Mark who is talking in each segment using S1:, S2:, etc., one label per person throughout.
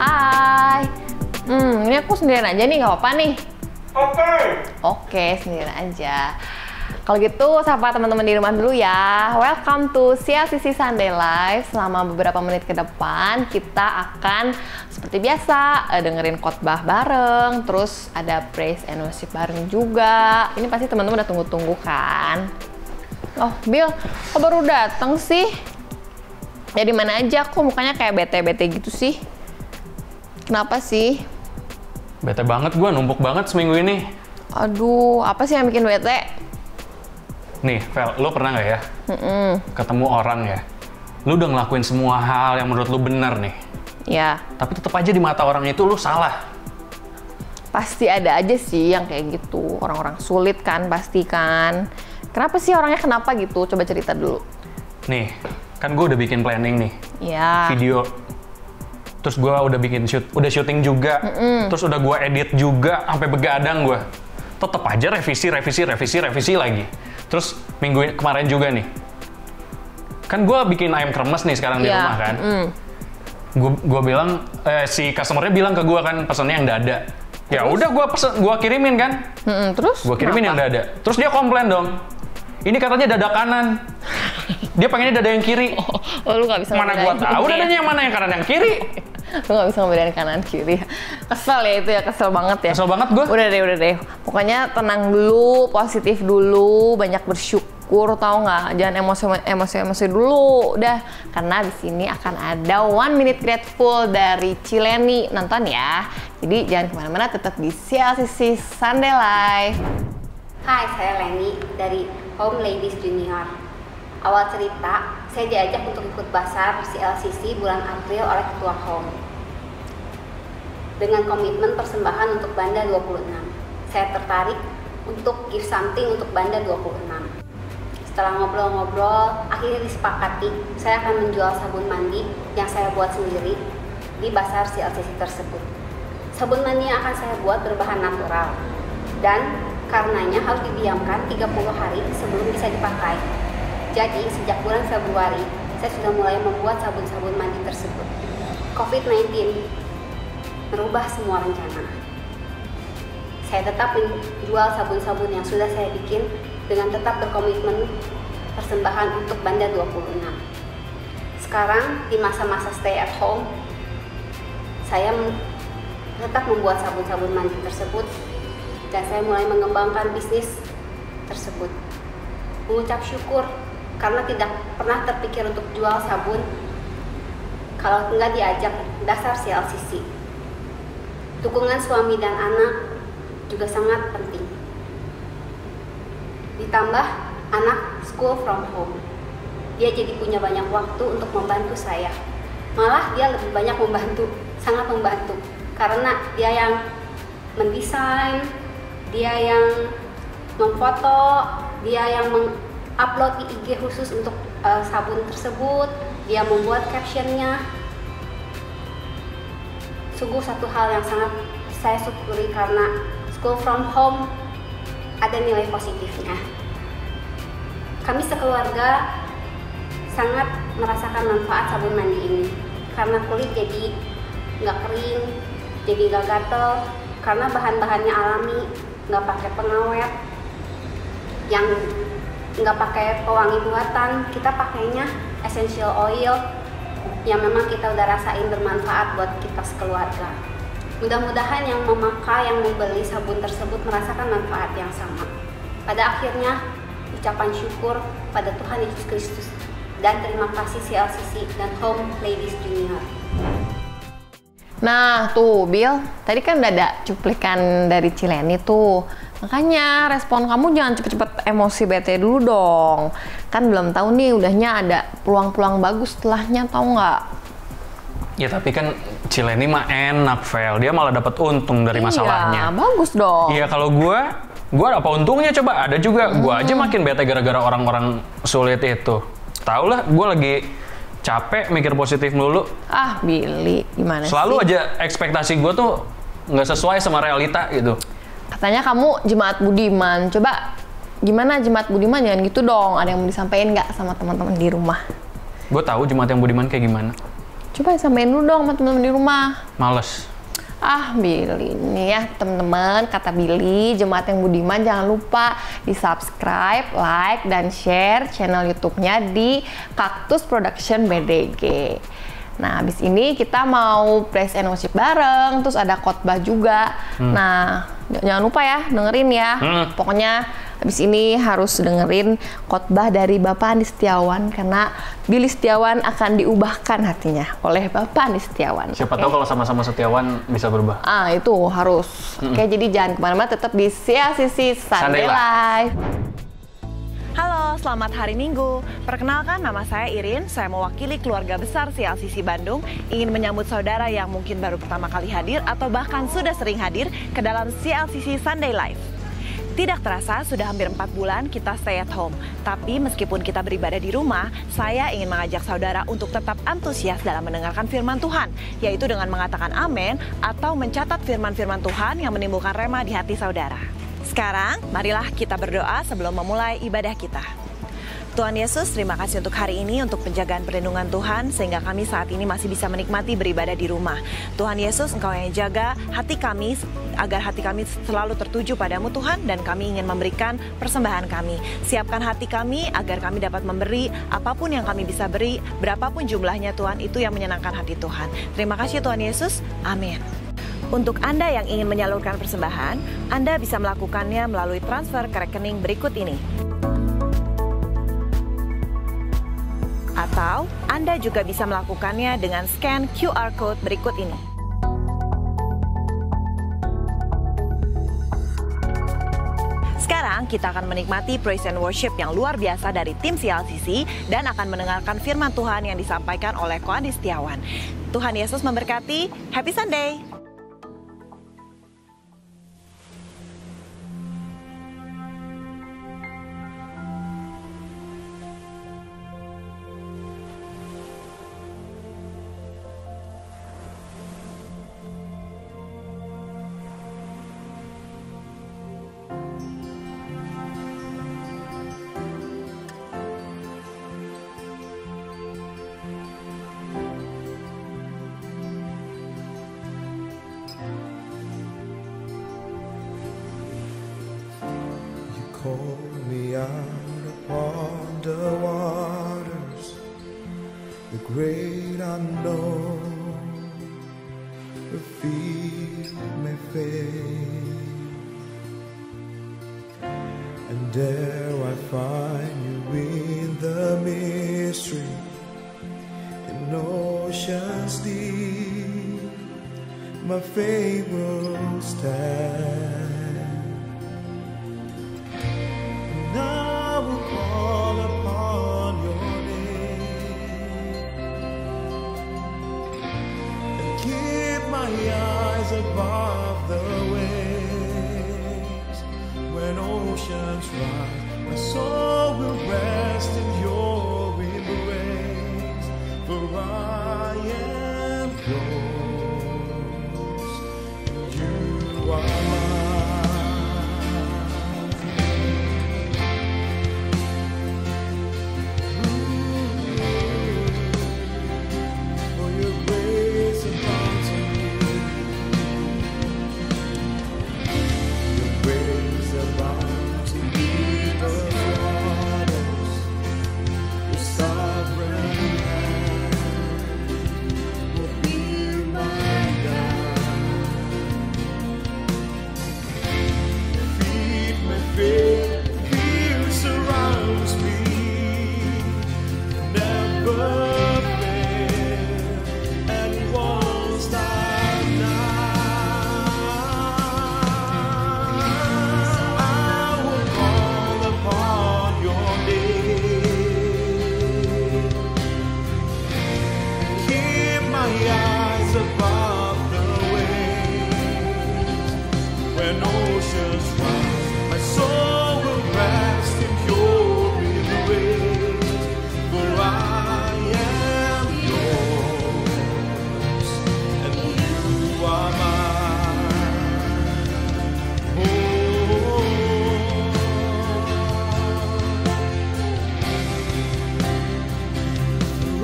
S1: Hai. Ini aku sendirian aja nih, nggak apa-apa nih.
S2: Oke.
S1: Oke, sendirian aja. Kalau gitu, sapa teman-teman di rumah dulu ya. Welcome to CLCC Sunday Live. Selama beberapa menit ke depan, kita akan seperti biasa dengerin khotbah bareng, terus ada praise and worship bareng juga. Ini pasti teman-teman udah tunggu-tunggu kan? Oh, Bill, kok baru datang sih? Ya di mana aja? Kok mukanya kayak bete-bete gitu sih? Kenapa sih?
S2: Bete banget gue, numpuk banget seminggu ini.
S1: Aduh, apa sih yang bikin bete?
S2: Nih, Vel, lo pernah nggak ya ketemu orang ya? Lu udah ngelakuin semua hal yang menurut lu benar nih.
S1: Ya.
S2: Tapi tetap aja di mata orang itu lu salah.
S1: Pasti ada aja sih yang kayak gitu. Orang-orang sulit kan, pasti kan. Kenapa sih orangnya kenapa gitu? Coba cerita dulu.
S2: Nih, kan gue udah bikin planning nih.
S1: Ya.
S2: Video. Terus gue udah bikin syuting juga. Terus udah gue edit juga sampai begadang gue. Tetap aja revisi lagi. Terus minggu kemarin juga nih. Kan gue bikin ayam kremes nih sekarang di rumah kan. Gue bilang si customer-nya bilang ke gue kan pesannya yang dada. Ya udah gue kirimin kan.
S1: Terus?
S2: Gue kirimin yang dada. Terus dia komplain dong. Ini katanya dada kanan. Dia pengennya dada yang kiri.
S1: Oh, lu gak bisa
S2: mana gue tahu dadanya yang mana yang kanan yang kiri.
S1: Lu gak bisa ngebedain kanan kiri. Kesel ya itu ya, kesel banget ya.
S2: Kesel banget gue.
S1: Udah deh. Pokoknya tenang dulu, positif dulu, banyak bersyukur, tau nggak? Jangan emosi dulu, udah. Karena di sini akan ada 1 Minute Grateful dari Cileni, nonton ya. Jadi jangan kemana-mana, tetap di CLCC Sunday Live.
S3: Hai, saya Leni dari Home Ladies Junior. Awal cerita, saya diajak untuk ikut basar CLCC bulan April oleh Ketua Home. Dengan komitmen persembahan untuk Banda 26. Saya tertarik untuk give something untuk Banda 26. Setelah ngobrol-ngobrol, akhirnya disepakati saya akan menjual sabun mandi yang saya buat sendiri di basar CLCC tersebut. Sabun mandi yang akan saya buat berbahan natural dan karenanya harus didiamkan 30 hari sebelum bisa dipakai. Jadi, sejak bulan Februari, saya sudah mulai membuat sabun-sabun mandi tersebut. COVID-19 merubah semua rencana. Saya tetap menjual sabun-sabun yang sudah saya bikin dengan tetap berkomitmen persembahan untuk Banda 26. Sekarang, di masa-masa stay at home, saya tetap membuat sabun-sabun mandi tersebut dan saya mulai mengembangkan bisnis tersebut. Mengucap syukur karena tidak pernah terpikir untuk jual sabun kalau nggak diajak dasar CLCC. Dukungan suami dan anak juga sangat penting. Ditambah anak school from home. Dia jadi punya banyak waktu untuk membantu saya. Malah dia lebih banyak membantu, sangat membantu. Karena dia yang mendesain, dia yang memfoto, dia yang upload di IG khusus untuk sabun tersebut, dia membuat captionnya. Sungguh satu hal yang sangat saya syukuri karena school from home ada nilai positifnya. Kami sekeluarga sangat merasakan manfaat sabun mandi ini karena kulit jadi nggak kering, jadi nggak gatel karena bahan-bahannya alami, nggak pakai pengawet, yang nggak pakai pewangi buatan, kita pakainya essential oil yang memang kita udah rasain bermanfaat buat kita sekeluarga. Mudah-mudahan yang memakai, yang membeli sabun tersebut merasakan manfaat yang sama. Pada akhirnya, ucapan syukur pada Tuhan Yesus Kristus dan terima kasih CLCC dan Home Ladies Junior.
S1: Nah tuh Bill, tadi kan udah ada cuplikan dari Cileni tuh. Makanya respon kamu jangan cepet-cepet emosi bete dulu dong. Kan belum tahu nih udahnya ada peluang-peluang bagus setelahnya, tahu nggak?
S2: Ya tapi kan Cileni mah enak, Vel. Dia malah dapat untung dari masalahnya.
S1: Iya, bagus dong.
S2: Iya, kalau gue apa untungnya coba? Ada juga. Gue aja makin bete gara-gara orang-orang sulit itu. Tau lah, gue lagi capek mikir positif dulu.
S1: Ah, Billy, gimana
S2: Selalu
S1: sih?
S2: aja ekspektasi gue tuh nggak sesuai sama realita gitu.
S1: Katanya kamu jemaat budiman. Coba gimana jemaat budiman? Jangan gitu dong. Ada yang mau disampaikan nggak sama teman-teman di rumah?
S2: Gue tahu jemaat yang budiman kayak gimana.
S1: Coba sampein dulu dong sama teman-teman di rumah.
S2: Males.
S1: Ah, Billy nih ya teman-teman, kata Billy, jemaat yang budiman jangan lupa di subscribe, like, dan share channel YouTube-nya di Cactus Production BDG. Nah, habis ini kita mau praise and worship bareng, terus ada khotbah juga. Nah, jangan lupa ya, dengerin ya. Pokoknya habis ini harus dengerin khotbah dari Bapak Andi Setiawan, karena Billy Setiawan akan diubahkan hatinya oleh Bapak Andi Setiawan.
S2: Siapa tahu kalau sama-sama Setiawan bisa berubah.
S1: Ah, itu harus. Oke, jadi jangan kemana-mana, tetap di CLCC Sunday Live.
S4: Halo, selamat hari Minggu. Perkenalkan, nama saya Irin. Saya mewakili keluarga besar CLCC Bandung, ingin menyambut saudara yang mungkin baru pertama kali hadir atau bahkan sudah sering hadir ke dalam CLCC Sunday Live. Tidak terasa, sudah hampir 4 bulan kita stay at home. Tapi meskipun kita beribadah di rumah, saya ingin mengajak saudara untuk tetap antusias dalam mendengarkan firman Tuhan, yaitu dengan mengatakan amin atau mencatat firman-firman Tuhan yang menimbulkan rema di hati saudara. Sekarang, marilah kita berdoa sebelum memulai ibadah kita. Tuhan Yesus, terima kasih untuk hari ini, untuk penjagaan perlindungan Tuhan, sehingga kami saat ini masih bisa menikmati beribadah di rumah. Tuhan Yesus, Engkau yang jaga hati kami, agar hati kami selalu tertuju padamu Tuhan, dan kami ingin memberikan persembahan kami. Siapkan hati kami, agar kami dapat memberi apapun yang kami bisa beri, berapapun jumlahnya Tuhan, itu yang menyenangkan hati Tuhan. Terima kasih Tuhan Yesus, amin. Untuk Anda yang ingin menyalurkan persembahan, Anda bisa melakukannya melalui transfer ke rekening berikut ini. Atau Anda juga bisa melakukannya dengan scan QR Code berikut ini. Sekarang kita akan menikmati praise and worship yang luar biasa dari tim CLCC dan akan mendengarkan firman Tuhan yang disampaikan oleh Ko Andi Setiawan. Tuhan Yesus memberkati. Happy Sunday!
S5: Call me out upon the waters, the great unknown. The feet may fail, and there I find you in the mystery, in oceans deep. My faith will stand. I will call upon your name and keep my eyes above the waves. When oceans rise, my soul will rest in your embrace. For I am yours, and you are mine.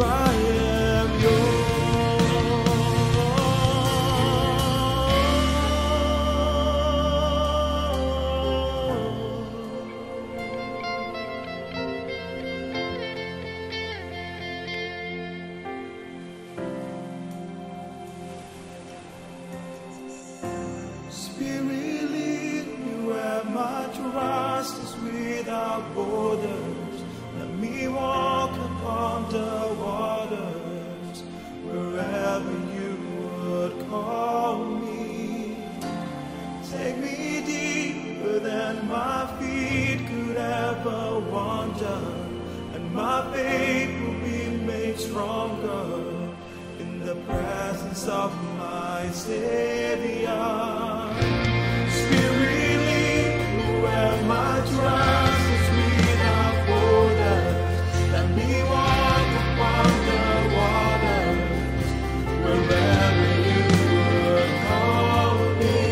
S5: I am yours. of my Savior. Spirit, lead where my trust is without borders. Let me walk upon the waters wherever you would call me.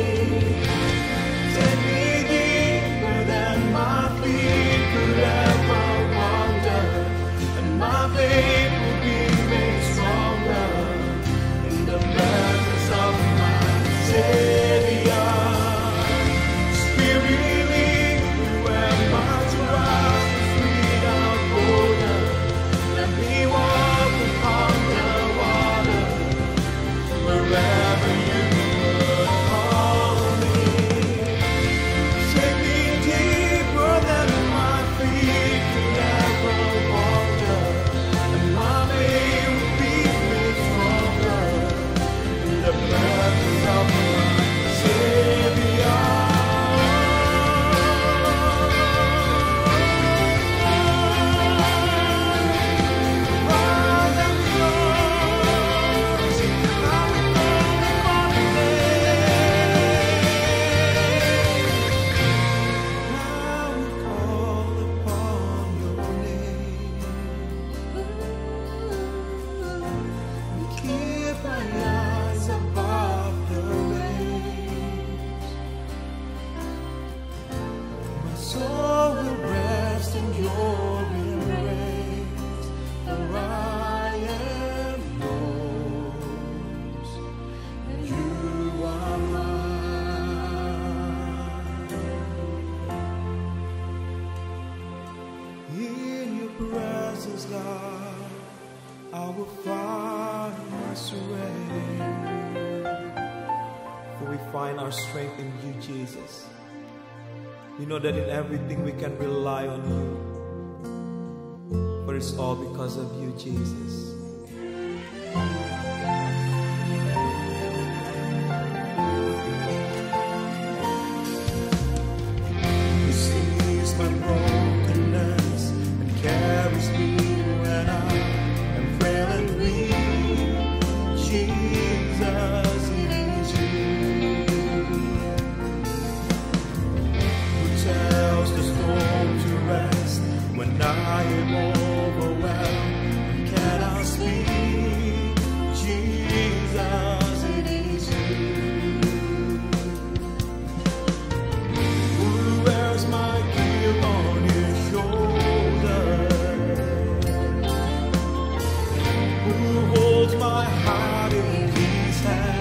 S5: Take me deeper than my feet could ever wander, and my faith will be made stronger in the presence of my Savior. Spirit, lead me where my trust is without borders. Let me walk upon the water wherever you would call me. Take me deeper than my feet could ever wander, and my faith will be made stronger in the presence of my Savior. Soul will rest in your embrace, for I am yours, and you are mine. In your presence, God, I will find my strength, for we find our strength in you, Jesus. We know that in everything we can rely on you, for it's all because of you, Jesus. He sees my brokenness and carries me when I am frail and weak. Jesus, it is you tells the storm to rest when I am overwhelmed. Cannot speak. Jesus, it is you who wears my guilt on his shoulder, who holds my heart in his hand.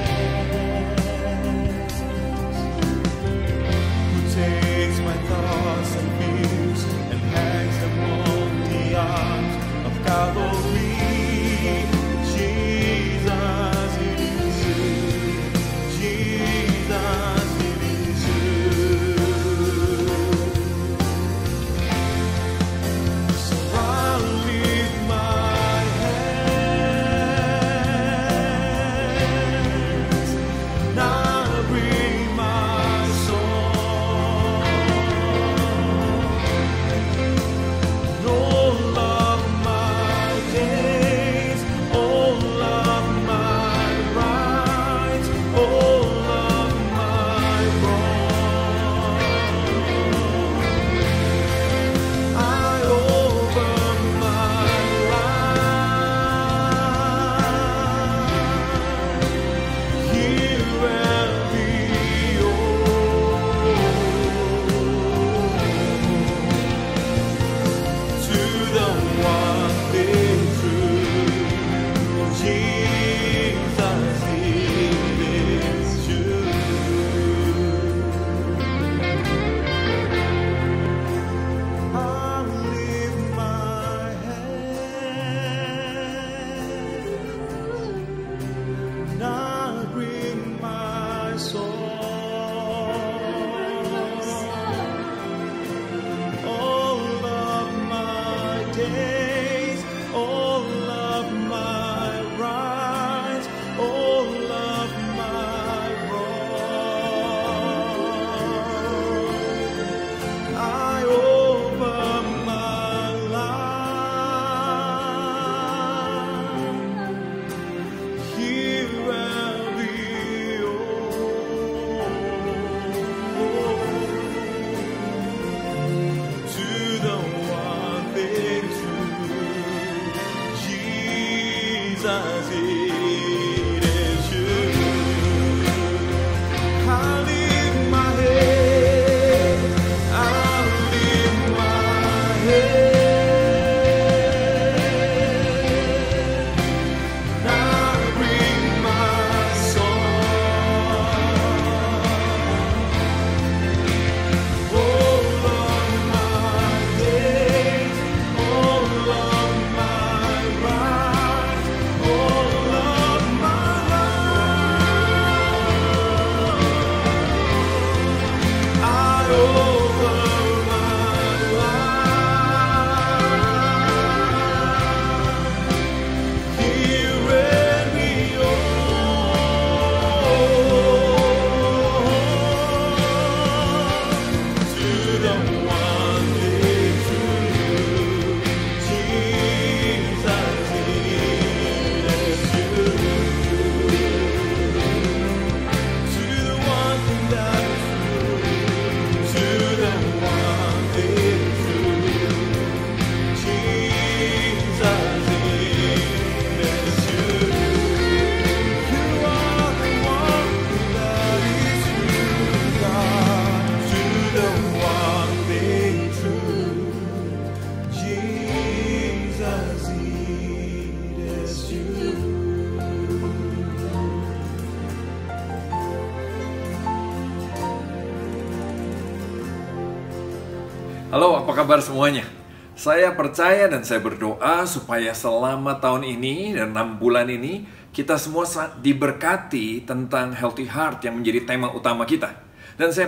S6: Halo, apa kabar semuanya? Saya percaya dan saya berdoa supaya selama tahun ini dan 6 bulan ini kita semua diberkati tentang healthy heart yang menjadi tema utama kita. Dan saya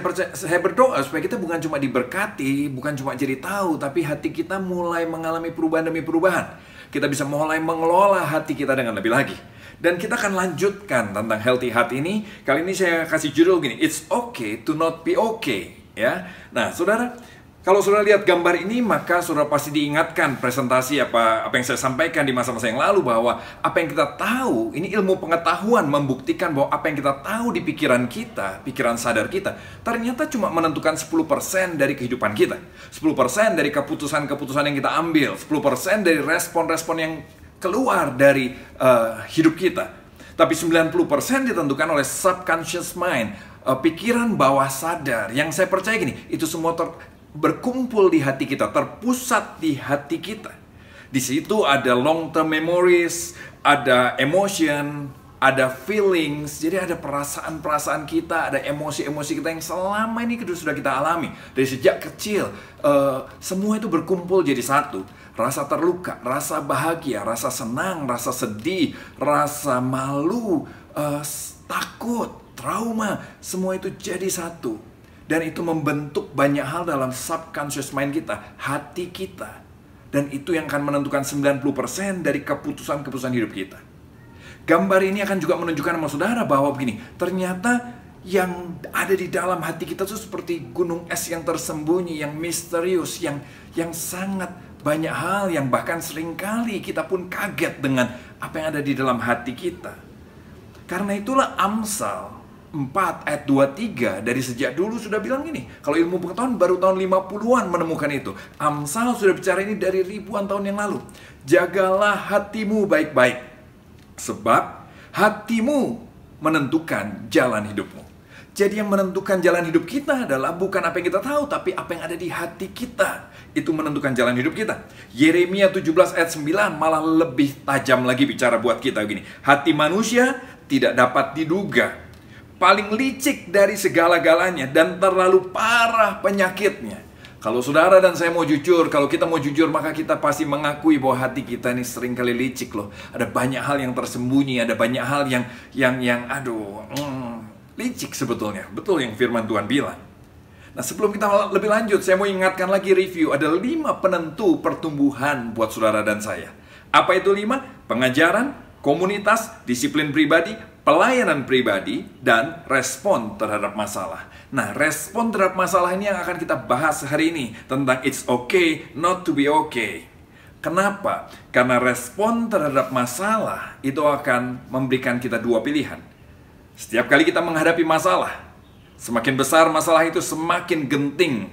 S6: berdoa supaya kita bukan cuma diberkati, bukan cuma jadi tahu, tapi hati kita mulai mengalami perubahan demi perubahan. Kita bisa mulai mengelola hati kita dengan lebih lagi. Dan kita akan lanjutkan tentang healthy heart ini. Kali ini saya kasih judul gini, It's okay to not be okay. Ya, nah saudara, kalau saudara lihat gambar ini, maka saudara pasti diingatkan presentasi apa yang saya sampaikan di masa-masa yang lalu, bahwa apa yang kita tahu, ini ilmu pengetahuan membuktikan bahwa apa yang kita tahu di pikiran kita, pikiran sadar kita, ternyata cuma menentukan 10% dari kehidupan kita. 10% dari keputusan-keputusan yang kita ambil, 10% dari respon-respon yang keluar dari hidup kita. Tapi 90% ditentukan oleh subconscious mind, pikiran bawah sadar, yang saya percaya gini, itu semua berkumpul di hati kita, terpusat di hati kita. Di situ ada long term memories, ada emotion, ada feelings. Jadi ada perasaan-perasaan kita, ada emosi-emosi kita yang selama ini sudah kita alami dari sejak kecil. Semua itu berkumpul jadi satu. Rasa terluka, rasa bahagia, rasa senang, rasa sedih, rasa malu, takut, trauma, semua itu jadi satu. Dan itu membentuk banyak hal dalam subconscious mind kita, hati kita. Dan itu yang akan menentukan 90% dari keputusan-keputusan hidup kita. Gambar ini akan juga menunjukkan sama saudara bahwa begini, ternyata yang ada di dalam hati kita itu seperti gunung es yang tersembunyi, yang misterius, yang sangat banyak hal yang bahkan seringkali kita pun kaget dengan apa yang ada di dalam hati kita. Karena itulah Amsal 4 ayat 23 dari sejak dulu sudah bilang gini. Kalau ilmu pengetahuan baru tahun 50-an menemukan itu. Amsal sudah bicara ini dari ribuan tahun yang lalu. Jagalah hatimu baik-baik, sebab hatimu menentukan jalan hidupmu. Jadi yang menentukan jalan hidup kita adalah bukan apa yang kita tahu, tapi apa yang ada di hati kita. Itu menentukan jalan hidup kita. Yeremia 17 ayat 9 malah lebih tajam lagi bicara buat kita begini. Hati manusia tidak dapat diduga, paling licik dari segala-galanya, dan terlalu parah penyakitnya. Kalau saudara dan saya mau jujur, kalau kita mau jujur, maka kita pasti mengakui bahwa hati kita ini sering kali licik loh. Ada banyak hal yang tersembunyi, ada banyak hal yang licik sebetulnya. Betul yang firman Tuhan bilang. Nah, sebelum kita lebih lanjut, saya mau ingatkan lagi review. Ada 5 penentu pertumbuhan buat saudara dan saya. Apa itu 5? Pengajaran, komunitas, disiplin pribadi, pelayanan pribadi, dan respon terhadap masalah. Nah, respon terhadap masalah ini yang akan kita bahas hari ini, tentang it's okay not to be okay. Kenapa? Karena respon terhadap masalah itu akan memberikan kita 2 pilihan. Setiap kali kita menghadapi masalah, semakin besar masalah itu, semakin genting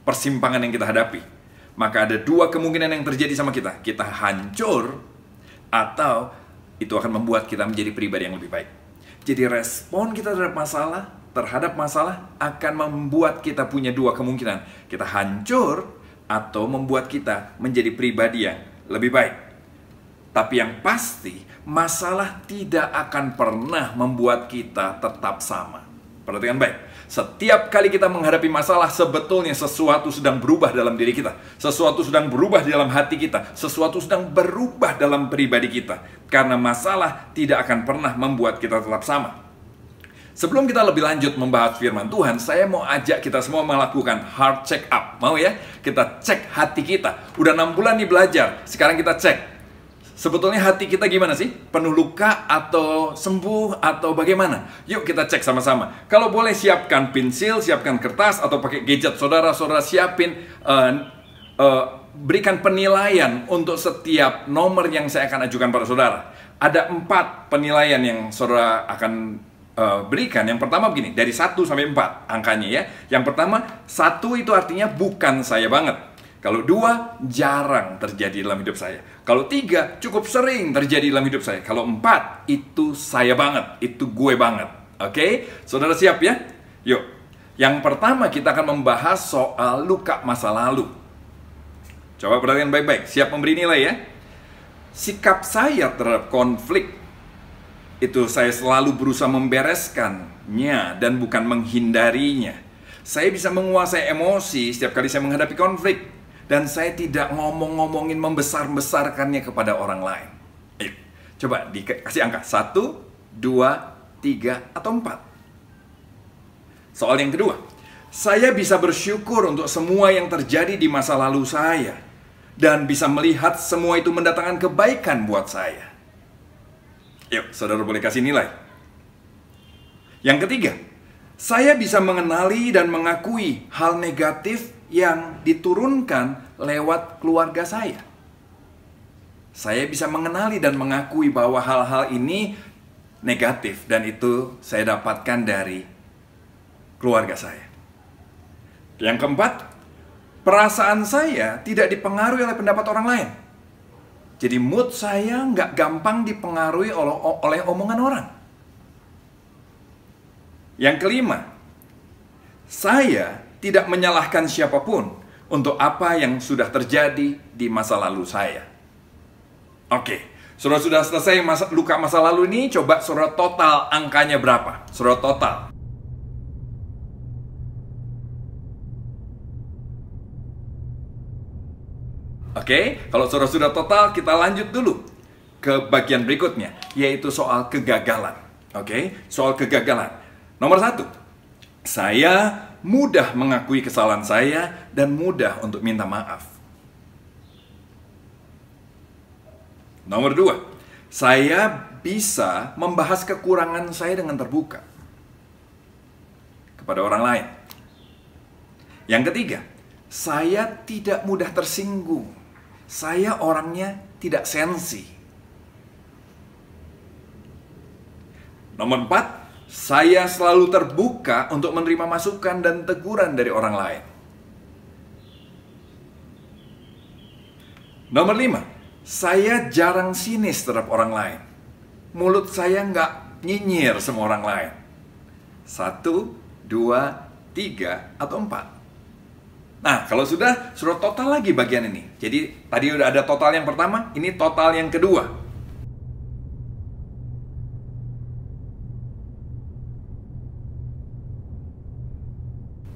S6: persimpangan yang kita hadapi. Maka ada 2 kemungkinan yang terjadi sama kita. Kita hancur, atau itu akan membuat kita menjadi pribadi yang lebih baik. Jadi respon kita terhadap masalah akan membuat kita punya 2 kemungkinan. Kita hancur atau membuat kita menjadi pribadi yang lebih baik. Tapi yang pasti, masalah tidak akan pernah membuat kita tetap sama. Perhatikan baik. Setiap kali kita menghadapi masalah, sebetulnya sesuatu sedang berubah dalam diri kita. Sesuatu sedang berubah di dalam hati kita. Sesuatu sedang berubah dalam pribadi kita. Karena masalah tidak akan pernah membuat kita tetap sama. Sebelum kita lebih lanjut membahas firman Tuhan, saya mau ajak kita semua melakukan heart check up. Mau ya? Kita cek hati kita. Udah 6 bulan nih belajar. Sekarang kita cek. Sebetulnya hati kita gimana sih? Penuh luka atau sembuh atau bagaimana? Yuk kita cek sama-sama. Kalau boleh siapkan pensil, siapkan kertas, atau pakai gadget saudara siapin. Berikan penilaian untuk setiap nomor yang saya akan ajukan pada saudara. Ada 4 penilaian yang saudara akan berikan. Yang pertama begini, dari 1 sampai 4 angkanya ya. Yang pertama, 1 itu artinya bukan saya banget. Kalau 2, jarang terjadi dalam hidup saya. Kalau 3, cukup sering terjadi dalam hidup saya. Kalau 4, itu saya banget, itu gue banget. Oke? Saudara siap ya? Yuk. Yang pertama kita akan membahas soal luka masa lalu. Coba perhatikan baik-baik. Siap memberi nilai ya? Sikap saya terhadap konflik, itu saya selalu berusaha membereskannya dan bukan menghindarinya. Saya bisa menguasai emosi setiap kali saya menghadapi konflik. Dan saya tidak ngomong-ngomongin membesar-besarkannya kepada orang lain. Ayo, coba dikasih angka. 1, 2, 3, atau 4. Soal yang kedua. Saya bisa bersyukur untuk semua yang terjadi di masa lalu saya. Dan bisa melihat semua itu mendatangkan kebaikan buat saya. Yuk, saudara boleh kasih nilai. Yang ketiga, saya bisa mengenali dan mengakui hal negatif yang diturunkan lewat keluarga saya. Saya bisa mengenali dan mengakui bahwa hal-hal ini negatif dan itu saya dapatkan dari keluarga saya. Yang keempat, perasaan saya tidak dipengaruhi oleh pendapat orang lain. Jadi mood saya nggak gampang dipengaruhi oleh omongan orang. Yang kelima, saya tidak menyalahkan siapapun untuk apa yang sudah terjadi di masa lalu saya. Oke, saudara sudah selesai luka masa lalu ini, coba saudara total angkanya berapa? Saudara total. Oke, kalau saudara sudah total, kita lanjut dulu ke bagian berikutnya, yaitu soal kegagalan. Oke, soal kegagalan. Nomor 1, saya mudah mengakui kesalahan saya dan mudah untuk minta maaf. Nomor 2, saya bisa membahas kekurangan saya dengan terbuka kepada orang lain. Yang ketiga, saya tidak mudah tersinggung. Saya orangnya tidak sensi. Nomor 4, saya selalu terbuka untuk menerima masukan dan teguran dari orang lain. Nomor 5, saya jarang sinis terhadap orang lain. Mulut saya nggak nyinyir sama orang lain. 1, 2, 3, atau 4. Nah, kalau sudah total lagi bagian ini. Jadi, tadi udah ada total yang pertama, ini total yang kedua.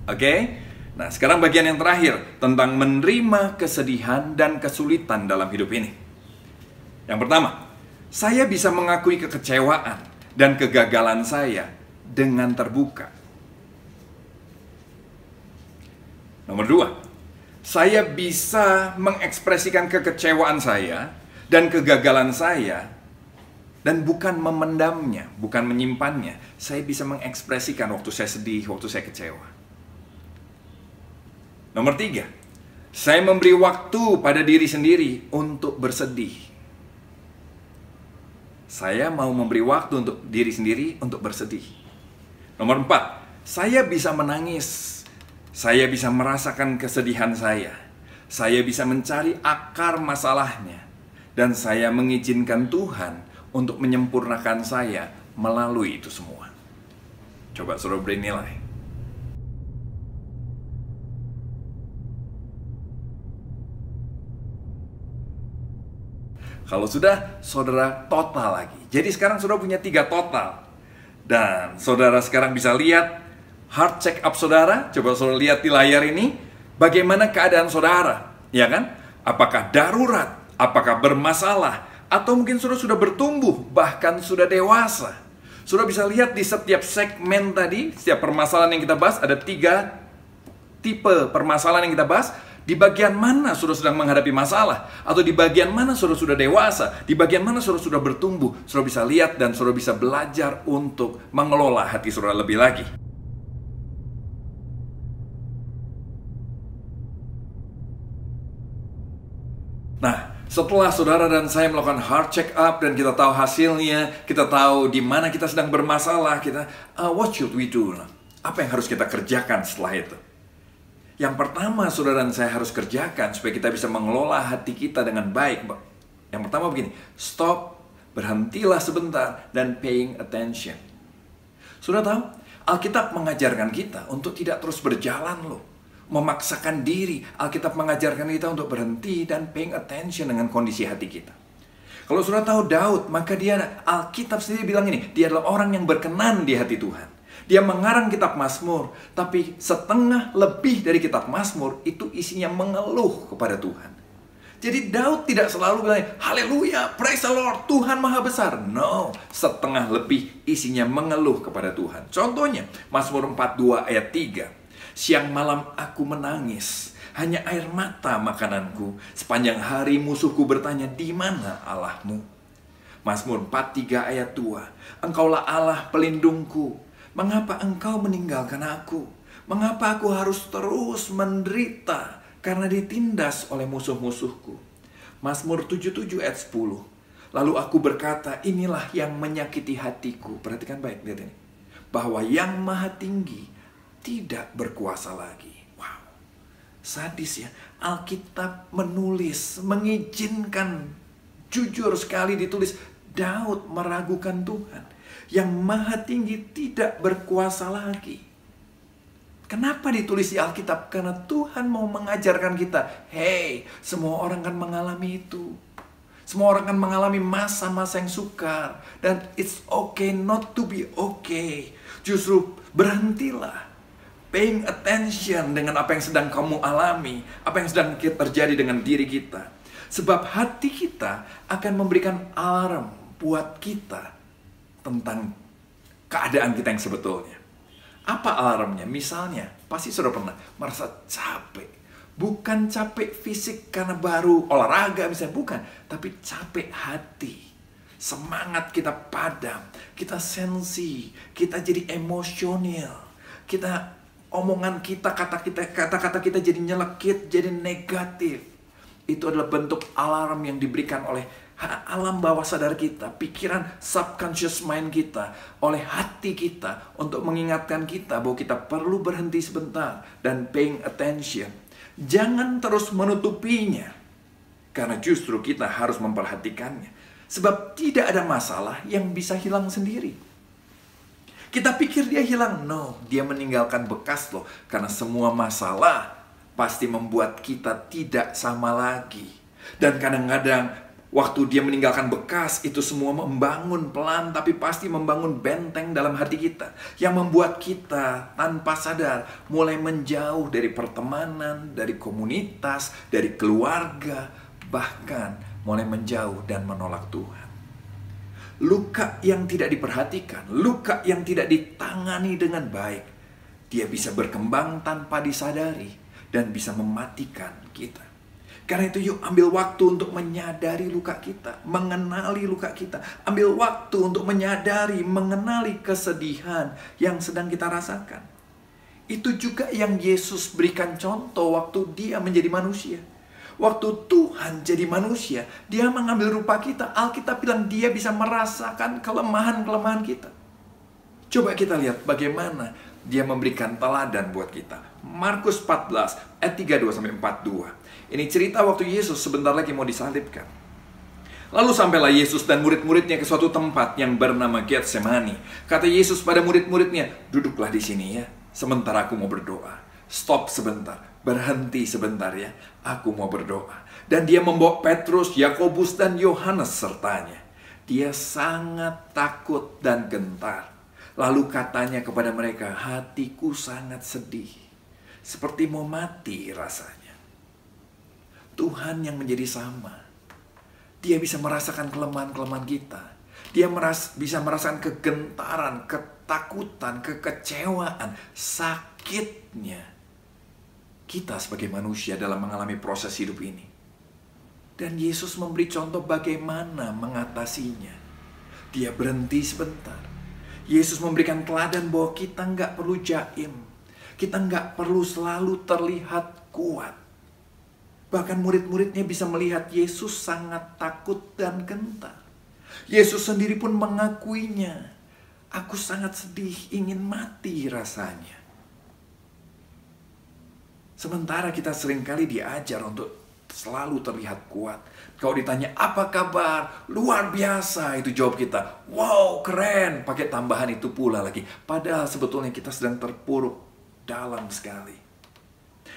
S6: Oke? Nah, sekarang bagian yang terakhir, tentang menerima kesedihan dan kesulitan dalam hidup ini. Yang pertama, saya bisa mengakui kekecewaan dan kegagalan saya dengan terbuka. Nomor 2, saya bisa mengekspresikan kekecewaan saya dan kegagalan saya dan bukan memendamnya, bukan menyimpannya. Saya bisa mengekspresikan waktu saya sedih, waktu saya kecewa. Nomor 3, saya memberi waktu pada diri sendiri untuk bersedih. Saya mau memberi waktu untuk diri sendiri untuk bersedih. Nomor 4, saya bisa menangis. Saya bisa merasakan kesedihan saya. Saya bisa mencari akar masalahnya. Dan saya mengizinkan Tuhan untuk menyempurnakan saya melalui itu semua. Coba saudara beri nilai. Kalau sudah, saudara total lagi. Jadi sekarang saudara punya 3 total. Dan saudara sekarang bisa lihat heart check up saudara. Coba saudara lihat di layar ini, bagaimana keadaan saudara, ya kan? Apakah darurat, apakah bermasalah, atau mungkin saudara sudah bertumbuh, bahkan sudah dewasa. Saudara bisa lihat di setiap segmen tadi, setiap permasalahan yang kita bahas, ada 3 tipe permasalahan yang kita bahas. Di bagian mana saudara sedang menghadapi masalah, atau di bagian mana saudara sudah dewasa, di bagian mana saudara sudah bertumbuh. Saudara bisa lihat dan saudara bisa belajar untuk mengelola hati saudara lebih lagi. Nah, setelah saudara dan saya melakukan heart check up dan kita tahu hasilnya, kita tahu di mana kita sedang bermasalah, what should we do? Apa yang harus kita kerjakan setelah itu? Yang pertama saudara dan saya harus kerjakan supaya kita bisa mengelola hati kita dengan baik. Yang pertama begini, stop, berhentilah sebentar, dan paying attention. Sudah tahu, Alkitab mengajarkan kita untuk tidak terus berjalan loh. Memaksakan diri. Alkitab mengajarkan kita untuk berhenti dan paying attention dengan kondisi hati kita. Kalau sudah tahu Daud, maka Alkitab sendiri bilang ini, dia adalah orang yang berkenan di hati Tuhan. Dia mengarang kitab Mazmur, tapi setengah lebih dari kitab Mazmur itu isinya mengeluh kepada Tuhan. Jadi Daud tidak selalu bilang, haleluya, praise the Lord, Tuhan maha besar. No, setengah lebih isinya mengeluh kepada Tuhan. Contohnya, Mazmur 42 ayat 3. Siang malam aku menangis, hanya air mata makananku. Sepanjang hari musuhku bertanya, di mana Allahmu? Mazmur 43 ayat 2. Engkaulah Allah pelindungku. Mengapa engkau meninggalkan aku? Mengapa aku harus terus menderita karena ditindas oleh musuh-musuhku? Mazmur 77 ayat 10. Lalu aku berkata, inilah yang menyakiti hatiku. Perhatikan baik, lihat ini. Bahwa yang maha tinggi tidak berkuasa lagi. Wow, sadis ya. Alkitab menulis, mengizinkan, jujur sekali ditulis, Daud meragukan Tuhan. Yang maha tinggi tidak berkuasa lagi. Kenapa ditulis di Alkitab? Karena Tuhan mau mengajarkan kita, hey, semua orang kan mengalami itu. Semua orang kan mengalami masa-masa yang sukar. Dan it's okay not to be okay. Justru berhentilah. Paying attention dengan apa yang sedang kamu alami. Apa yang sedang terjadi dengan diri kita. Sebab hati kita akan memberikan alarm buat kita tentang keadaan kita yang sebetulnya. Apa alarmnya? Misalnya, pasti sudah pernah merasa capek. Bukan capek fisik karena baru olahraga misalnya, bukan. Tapi capek hati. Semangat kita padam. Kita sensi. Kita jadi emosional. Omongan kita, kata-kata kita jadi nyelekit, jadi negatif. Itu adalah bentuk alarm yang diberikan oleh alam bawah sadar kita, pikiran subconscious mind kita, oleh hati kita untuk mengingatkan kita bahwa kita perlu berhenti sebentar dan paying attention. Jangan terus menutupinya, karena justru kita harus memperhatikannya. Sebab tidak ada masalah yang bisa hilang sendiri. Kita pikir dia hilang, no, dia meninggalkan bekas loh. Karena semua masalah pasti membuat kita tidak sama lagi. Dan kadang-kadang waktu dia meninggalkan bekas, itu semua membangun pelan, tapi pasti membangun benteng dalam hati kita. Yang membuat kita tanpa sadar mulai menjauh dari pertemanan, dari komunitas, dari keluarga, bahkan mulai menjauh dan menolak Tuhan. Luka yang tidak diperhatikan, luka yang tidak ditangani dengan baik, dia bisa berkembang tanpa disadari dan bisa mematikan kita. Karena itu yuk ambil waktu untuk menyadari luka kita, mengenali luka kita. Ambil waktu untuk menyadari, mengenali kesedihan yang sedang kita rasakan. Itu juga yang Yesus berikan contoh waktu dia menjadi manusia. Waktu Tuhan jadi manusia, dia mengambil rupa kita. Alkitab bilang dia bisa merasakan kelemahan-kelemahan kita. Coba kita lihat bagaimana dia memberikan teladan buat kita. Markus 14 ayat 32-42. Ini cerita waktu Yesus sebentar lagi mau disalibkan. Lalu sampailah Yesus dan murid-muridnya ke suatu tempat yang bernama Getsemani. Kata Yesus pada murid-muridnya, duduklah di sini ya, sementara aku mau berdoa. Stop sebentar, berhenti sebentar ya, aku mau berdoa. Dan dia membawa Petrus, Yakobus dan Yohanes sertanya. Dia sangat takut dan gentar. Lalu katanya kepada mereka, hatiku sangat sedih, seperti mau mati rasanya. Tuhan yang menjadi sama. Dia bisa merasakan kelemahan-kelemahan kita. Dia bisa merasakan kegentaran, ketakutan, kekecewaan, sakitnya kita sebagai manusia dalam mengalami proses hidup ini. Dan Yesus memberi contoh bagaimana mengatasinya. Dia berhenti sebentar. Yesus memberikan teladan bahwa kita nggak perlu jaim. Kita nggak perlu selalu terlihat kuat. Bahkan murid-muridnya bisa melihat Yesus sangat takut dan gentar. Yesus sendiri pun mengakuinya. Aku sangat sedih, ingin mati rasanya. Sementara kita seringkali diajar untuk selalu terlihat kuat. Kalau ditanya, apa kabar? Luar biasa, itu jawab kita. Wow, keren. Pakai tambahan itu pula lagi. Padahal sebetulnya kita sedang terpuruk dalam sekali.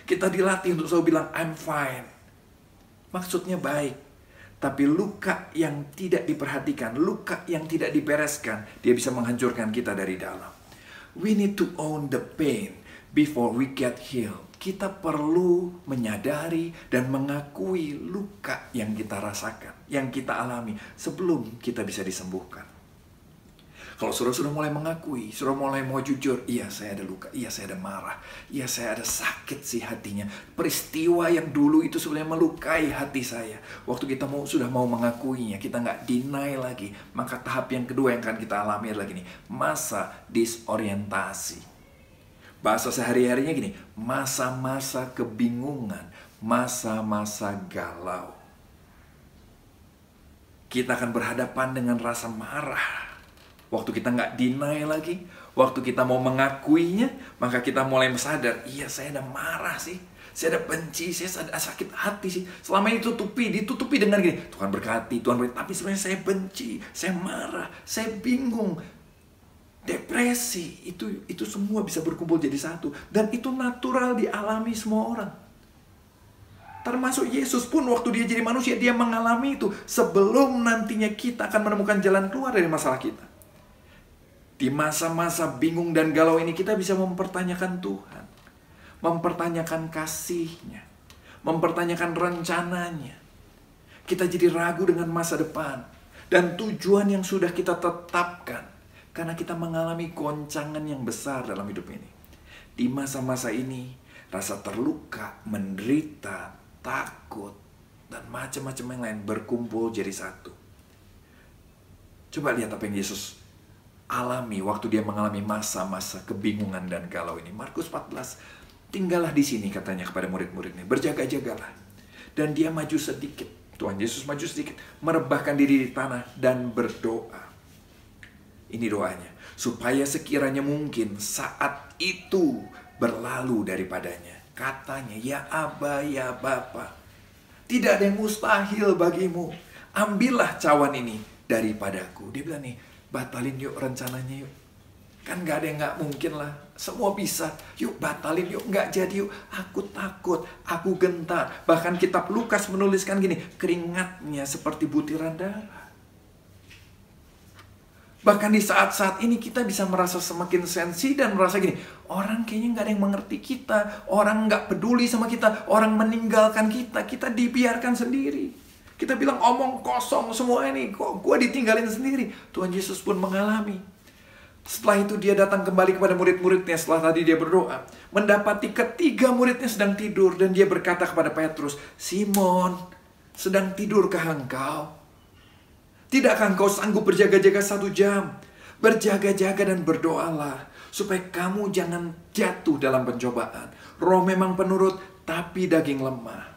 S6: Kita dilatih untuk selalu bilang, I'm fine. Maksudnya baik. Tapi luka yang tidak diperhatikan, luka yang tidak dibereskan, dia bisa menghancurkan kita dari dalam. We need to own the pain before we get healed. Kita perlu menyadari dan mengakui luka yang kita rasakan, yang kita alami sebelum kita bisa disembuhkan. Kalau saudara sudah mulai mengakui, saudara mulai mau jujur, iya saya ada luka, iya saya ada marah, iya saya ada sakit sih hatinya. Peristiwa yang dulu itu sebenarnya melukai hati saya. Waktu kita sudah mau mengakuinya, kita nggak deny lagi. Maka tahap yang kedua yang akan kita alami adalah gini, masa disorientasi. Bahasa sehari-harinya gini, masa-masa kebingungan, masa-masa galau. Kita akan berhadapan dengan rasa marah. Waktu kita nggak deny lagi, waktu kita mau mengakuinya, maka kita mulai sadar, iya saya ada marah sih, saya ada benci, saya ada sakit hati sih. Selama ini ditutupi dengan gini, Tuhan berkati, Tuhan berkati, tapi sebenarnya saya benci, saya marah, saya bingung, depresi, itu semua bisa berkumpul jadi satu. Dan itu natural dialami semua orang. Termasuk Yesus pun waktu dia jadi manusia, dia mengalami itu sebelum nantinya kita akan menemukan jalan keluar dari masalah kita. Di masa-masa bingung dan galau ini kita bisa mempertanyakan Tuhan. Mempertanyakan kasih-Nya. Mempertanyakan rencananya. Kita jadi ragu dengan masa depan. Dan tujuan yang sudah kita tetapkan. Karena kita mengalami goncangan yang besar dalam hidup ini. Di masa-masa ini, rasa terluka, menderita, takut, dan macam-macam yang lain berkumpul jadi satu. Coba lihat apa yang Yesus alami waktu dia mengalami masa-masa kebingungan dan galau ini. Markus 14, tinggallah di sini katanya kepada murid-muridnya, berjaga-jagalah. Dan dia maju sedikit, Tuhan Yesus maju sedikit, merebahkan diri di tanah dan berdoa. Ini doanya, supaya sekiranya mungkin saat itu berlalu daripadanya. Katanya, ya Aba, ya Bapa, tidak ada yang mustahil bagimu. Ambillah cawan ini daripadaku. Dia bilang nih, batalin yuk rencananya yuk. Kan gak ada yang gak mungkin lah. Semua bisa. Yuk batalin yuk. Gak jadi yuk. Aku takut. Aku gentar. Bahkan kitab Lukas menuliskan gini. Keringatnya seperti butiran darah. Bahkan di saat-saat ini kita bisa merasa semakin sensi dan merasa gini. Orang kayaknya gak ada yang mengerti kita. Orang gak peduli sama kita. Orang meninggalkan kita. Kita dibiarkan sendiri. Kita bilang omong kosong semua ini. Kok gue ditinggalin sendiri? Tuhan Yesus pun mengalami. Setelah itu dia datang kembali kepada murid-muridnya. Setelah tadi dia berdoa. Mendapati ketiga muridnya sedang tidur. Dan dia berkata kepada Petrus, Simon, sedang tidurkah engkau? Tidakkah engkau sanggup berjaga-jaga 1 jam? Berjaga-jaga dan berdoalah. Supaya kamu jangan jatuh dalam pencobaan. Roh memang penurut, tapi daging lemah.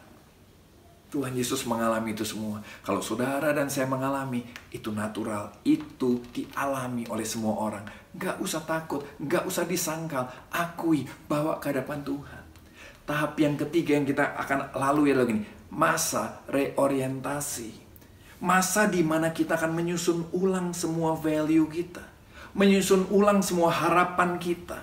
S6: Tuhan Yesus mengalami itu semua. Kalau saudara dan saya mengalami, itu natural. Itu dialami oleh semua orang. Gak usah takut, gak usah disangkal. Akui, bawa ke hadapan Tuhan. Tahap yang ketiga yang kita akan lalui adalah gini. Masa reorientasi. Masa di mana kita akan menyusun ulang semua value kita. Menyusun ulang semua harapan kita.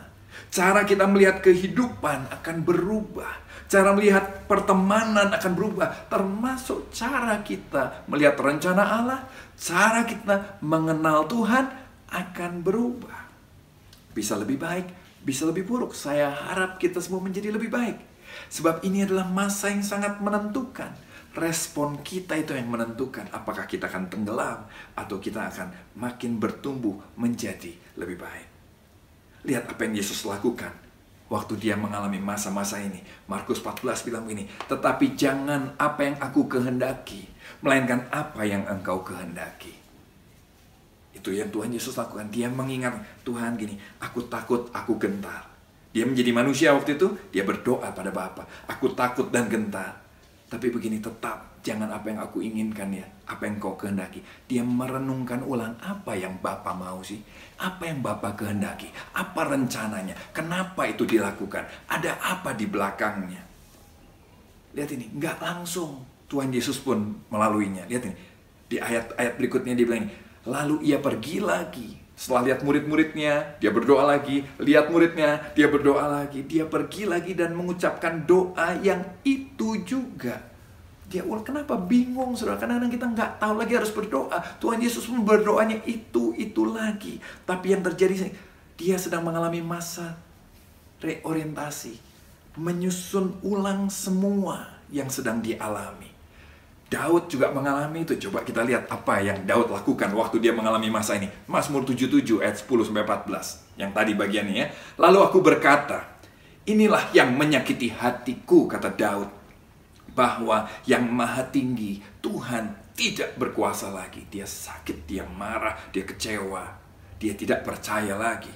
S6: Cara kita melihat kehidupan akan berubah. Cara melihat pertemanan akan berubah. Termasuk cara kita melihat rencana Allah. Cara kita mengenal Tuhan akan berubah. Bisa lebih baik, bisa lebih buruk. Saya harap kita semua menjadi lebih baik. Sebab ini adalah masa yang sangat menentukan. Respon kita itu yang menentukan apakah kita akan tenggelam atau kita akan makin bertumbuh menjadi lebih baik. Lihat apa yang Yesus lakukan waktu dia mengalami masa-masa ini. Markus 14 bilang begini, tetapi jangan apa yang aku kehendaki, melainkan apa yang engkau kehendaki. Itu yang Tuhan Yesus lakukan. Dia mengingat Tuhan gini, aku takut, aku gentar. Dia menjadi manusia waktu itu, dia berdoa pada Bapa, aku takut dan gentar. Tapi begini, tetap jangan apa yang aku inginkan ya, apa yang kau kehendaki. Dia merenungkan ulang apa yang Bapa mau sih. Apa yang Bapa kehendaki, apa rencananya, kenapa itu dilakukan, ada apa di belakangnya. Lihat ini, nggak langsung Tuhan Yesus pun melaluinya. Lihat ini, di ayat-ayat berikutnya dia bilang ini, lalu ia pergi lagi. Setelah lihat murid-muridnya, dia berdoa lagi. Lihat muridnya, dia berdoa lagi. Dia pergi lagi dan mengucapkan doa yang itu juga. Dia kenapa bingung, saudara? Kadang-kadang kita nggak tahu lagi harus berdoa. Tuhan Yesus pun berdoanya itu lagi. Tapi yang terjadi, Dia sedang mengalami masa reorientasi, menyusun ulang semua yang sedang dialami. Daud juga mengalami itu. Coba kita lihat apa yang Daud lakukan waktu dia mengalami masa ini. Mazmur 77 ayat 10-14. Yang tadi bagiannya ya. Lalu aku berkata, inilah yang menyakiti hatiku, kata Daud, bahwa yang maha tinggi, Tuhan, tidak berkuasa lagi. Dia sakit, dia marah, dia kecewa, dia tidak percaya lagi.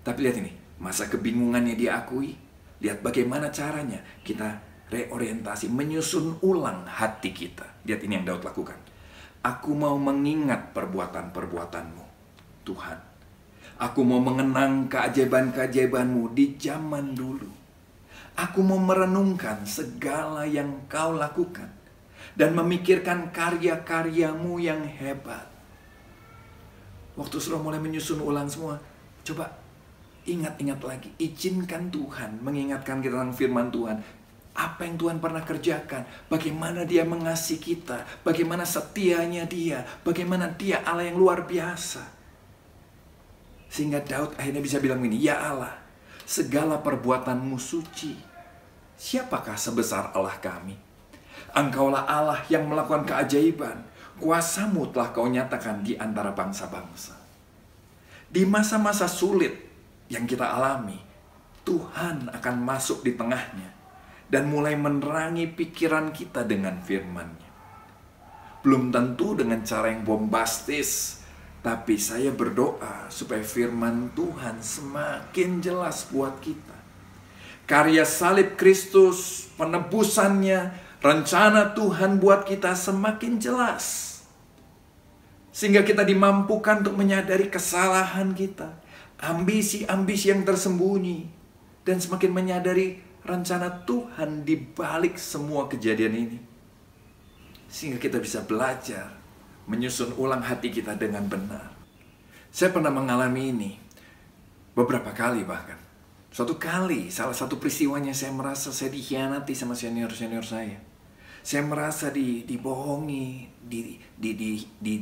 S6: Tapi lihat ini, masa kebingungannya diakui. Lihat bagaimana caranya kita reorientasi, menyusun ulang hati kita. Lihat ini yang Daud lakukan. Aku mau mengingat perbuatan-perbuatanmu, Tuhan. Aku mau mengenang keajaiban-keajaibanmu di zaman dulu. Aku mau merenungkan segala yang kau lakukan dan memikirkan karya-karyamu yang hebat. Waktu sudah mulai menyusun ulang semua, coba ingat-ingat lagi. Izinkan Tuhan mengingatkan kita tentang firman Tuhan. Apa yang Tuhan pernah kerjakan, bagaimana dia mengasihi kita, bagaimana setianya dia, bagaimana dia Allah yang luar biasa. Sehingga Daud akhirnya bisa bilang ini, ya Allah, segala perbuatanmu suci. Siapakah sebesar Allah kami? Engkaulah Allah yang melakukan keajaiban. Kuasamu telah kau nyatakan di antara bangsa-bangsa. Di masa-masa sulit yang kita alami, Tuhan akan masuk di tengahnya dan mulai menerangi pikiran kita dengan firman-Nya. Belum tentu dengan cara yang bombastis, tapi saya berdoa supaya firman Tuhan semakin jelas buat kita. Karya salib Kristus, penebusannya, rencana Tuhan buat kita semakin jelas. Sehingga kita dimampukan untuk menyadari kesalahan kita, ambisi-ambisi yang tersembunyi, dan semakin menyadari rencana Tuhan di balik semua kejadian ini. Sehingga kita bisa belajar menyusun ulang hati kita dengan benar. Saya pernah mengalami ini beberapa kali bahkan. Suatu kali, salah satu peristiwanya saya merasa saya dikhianati sama senior-senior saya. Saya merasa dibohongi,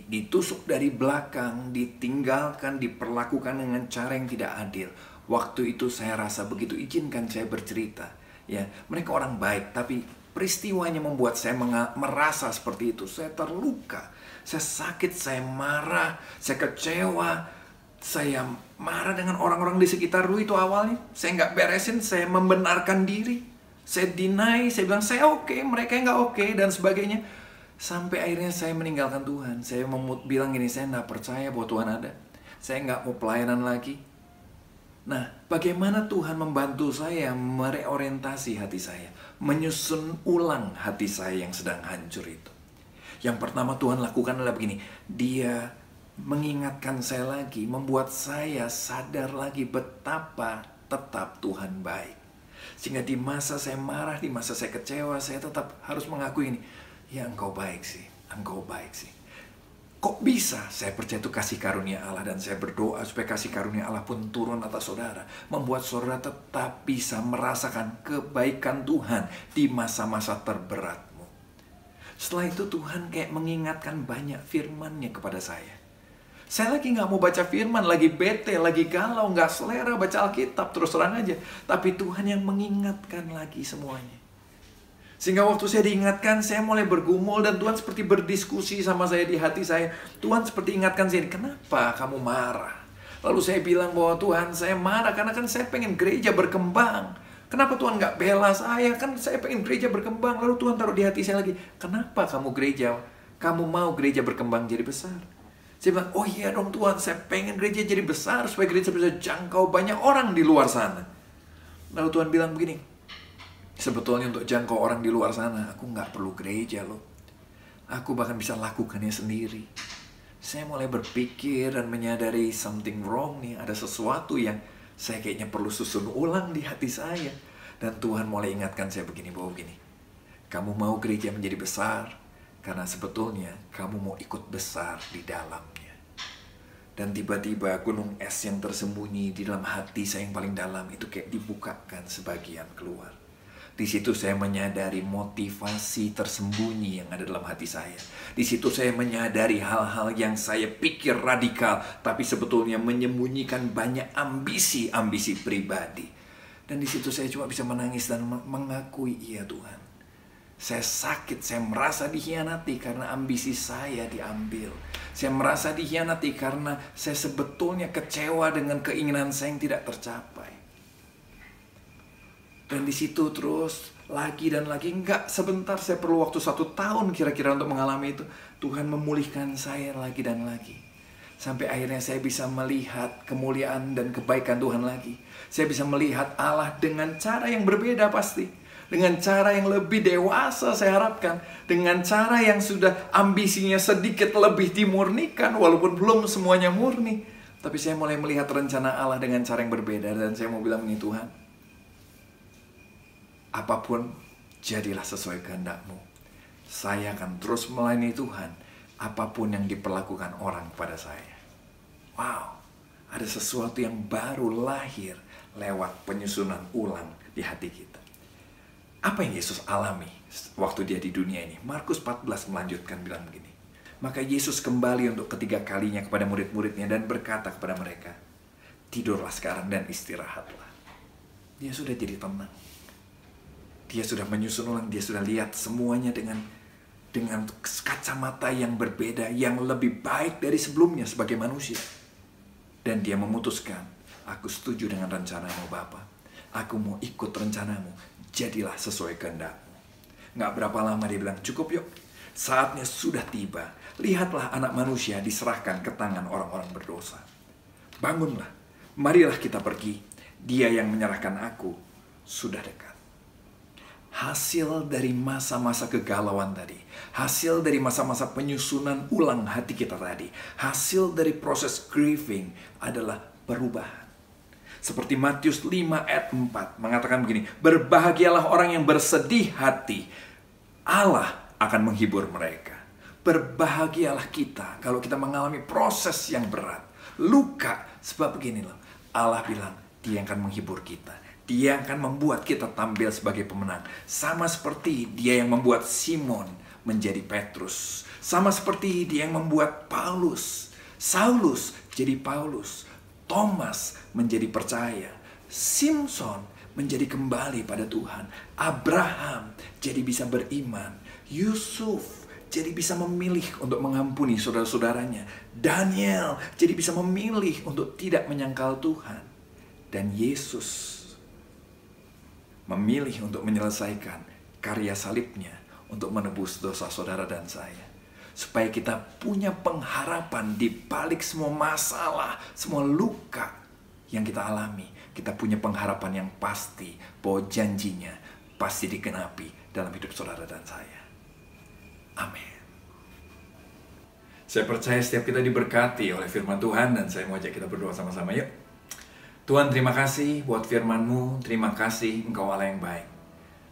S6: ditusuk dari belakang, ditinggalkan, diperlakukan dengan cara yang tidak adil. Waktu itu saya rasa begitu, izinkan saya bercerita. Ya, mereka orang baik, tapi peristiwanya membuat saya merasa seperti itu. Saya terluka, saya sakit, saya marah, saya kecewa, saya marah dengan orang-orang di sekitar lu itu awalnya. Saya nggak beresin, saya membenarkan diri. Saya deny, saya bilang saya oke, mereka nggak oke, dan sebagainya. Sampai akhirnya saya meninggalkan Tuhan. Saya bilang gini, saya nggak percaya bahwa Tuhan ada. Saya nggak mau pelayanan lagi. Nah, bagaimana Tuhan membantu saya mereorientasi hati saya, menyusun ulang hati saya yang sedang hancur itu. Yang pertama Tuhan lakukan adalah begini, Dia mengingatkan saya lagi, membuat saya sadar lagi betapa tetap Tuhan baik. Sehingga di masa saya marah, di masa saya kecewa, saya tetap harus mengakui ini. Ya engkau baik sih, engkau baik sih. Kok bisa? Saya percaya itu kasih karunia Allah. Dan saya berdoa supaya kasih karunia Allah pun turun atas saudara. Membuat saudara tetap bisa merasakan kebaikan Tuhan di masa-masa terberatmu. Setelah itu Tuhan kayak mengingatkan banyak firman-Nya kepada saya. Saya lagi nggak mau baca firman, lagi bete, lagi galau, nggak selera baca Alkitab, terus terang aja. Tapi Tuhan yang mengingatkan lagi semuanya. Sehingga waktu saya diingatkan, saya mulai bergumul dan Tuhan seperti berdiskusi sama saya di hati saya. Tuhan seperti ingatkan saya, kenapa kamu marah? Lalu saya bilang bahwa Tuhan, saya marah karena kan saya pengen gereja berkembang. Kenapa Tuhan nggak bela saya? Kan saya pengen gereja berkembang. Lalu Tuhan taruh di hati saya lagi, kenapa kamu mau gereja berkembang jadi besar? Saya bilang, oh iya dong Tuhan, saya pengen gereja jadi besar supaya gereja bisa jangkau banyak orang di luar sana. Lalu Tuhan bilang begini, sebetulnya untuk jangkau orang di luar sana, aku nggak perlu gereja loh. Aku bahkan bisa lakukannya sendiri. Saya mulai berpikir dan menyadari something wrong nih. Ada sesuatu yang saya kayaknya perlu susun ulang di hati saya. Dan Tuhan mulai ingatkan saya begini. Kamu mau gereja menjadi besar, karena sebetulnya kamu mau ikut besar di dalamnya. Dan tiba-tiba gunung es yang tersembunyi di dalam hati saya yang paling dalam itu kayak dibukakan sebagian keluar. Di situ saya menyadari motivasi tersembunyi yang ada dalam hati saya. Di situ saya menyadari hal-hal yang saya pikir radikal, tapi sebetulnya menyembunyikan banyak ambisi-ambisi pribadi. Dan di situ saya cuma bisa menangis dan mengakui, iya Tuhan. Saya sakit, saya merasa dikhianati karena ambisi saya diambil. Saya merasa dikhianati karena saya sebetulnya kecewa dengan keinginan saya yang tidak tercapai. Dan di situ terus lagi dan lagi, enggak sebentar, saya perlu waktu 1 tahun kira-kira untuk mengalami itu. Tuhan memulihkan saya lagi dan lagi. Sampai akhirnya saya bisa melihat kemuliaan dan kebaikan Tuhan lagi. Saya bisa melihat Allah dengan cara yang berbeda pasti. Dengan cara yang lebih dewasa saya harapkan. Dengan cara yang sudah ambisinya sedikit lebih dimurnikan, walaupun belum semuanya murni. Tapi saya mulai melihat rencana Allah dengan cara yang berbeda. Dan saya mau bilang ini, Tuhan, apapun, jadilah sesuai kehendak-Mu. Saya akan terus melayani Tuhan, apapun yang diperlakukan orang kepada saya. Wow, ada sesuatu yang baru lahir lewat penyusunan ulang di hati kita. Apa yang Yesus alami waktu dia di dunia ini? Markus 14 melanjutkan bilang begini. Maka Yesus kembali untuk ketiga kalinya kepada murid-muridnya dan berkata kepada mereka, tidurlah sekarang dan istirahatlah. Dia sudah jadi tenang. Dia sudah menyusun ulang, dia sudah lihat semuanya dengan kacamata yang berbeda, yang lebih baik dari sebelumnya sebagai manusia. Dan dia memutuskan, aku setuju dengan rencanamu Bapa. Aku mau ikut rencanamu, jadilah sesuai kehendak-Mu. Nggak berapa lama dia bilang, cukup yuk, saatnya sudah tiba. Lihatlah anak manusia diserahkan ke tangan orang-orang berdosa. Bangunlah, marilah kita pergi. Dia yang menyerahkan aku sudah dekat. Hasil dari masa-masa kegalauan tadi, hasil dari masa-masa penyusunan ulang hati kita tadi, hasil dari proses grieving adalah perubahan. Seperti Matius 5 ayat 4 mengatakan begini, berbahagialah orang yang bersedih hati, Allah akan menghibur mereka. Berbahagialah kita kalau kita mengalami proses yang berat, luka, sebab begini loh, Allah bilang dia akan menghibur kita. Dia akan membuat kita tampil sebagai pemenang. Sama seperti dia yang membuat Simon menjadi Petrus. Sama seperti dia yang membuat Saulus jadi Paulus. Thomas menjadi percaya. Simpson menjadi kembali pada Tuhan. Abraham jadi bisa beriman. Yusuf jadi bisa memilih untuk mengampuni saudara-saudaranya. Daniel jadi bisa memilih untuk tidak menyangkal Tuhan. Dan Yesus memilih untuk menyelesaikan karya salibnya untuk menebus dosa saudara dan saya. Supaya kita punya pengharapan di balik semua masalah, semua luka yang kita alami. Kita punya pengharapan yang pasti bahwa janjinya pasti digenapi dalam hidup saudara dan saya. Amin. Saya percaya setiap kita diberkati oleh firman Tuhan dan saya mau ajak kita berdoa sama-sama yuk. Tuhan, terima kasih buat firman-Mu, terima kasih Engkau Allah yang baik.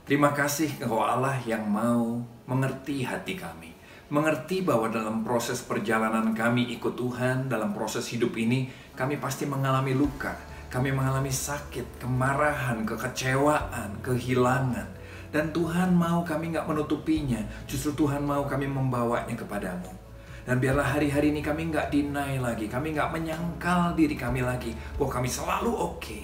S6: Terima kasih Engkau Allah yang mau mengerti hati kami. Mengerti bahwa dalam proses perjalanan kami ikut Tuhan, dalam proses hidup ini, kami pasti mengalami luka. Kami mengalami sakit, kemarahan, kekecewaan, kehilangan. Dan Tuhan mau kami nggak menutupinya, justru Tuhan mau kami membawanya kepadamu. Dan biarlah hari-hari ini kami nggak deny lagi, kami nggak menyangkal diri kami lagi, bahwa kami selalu oke.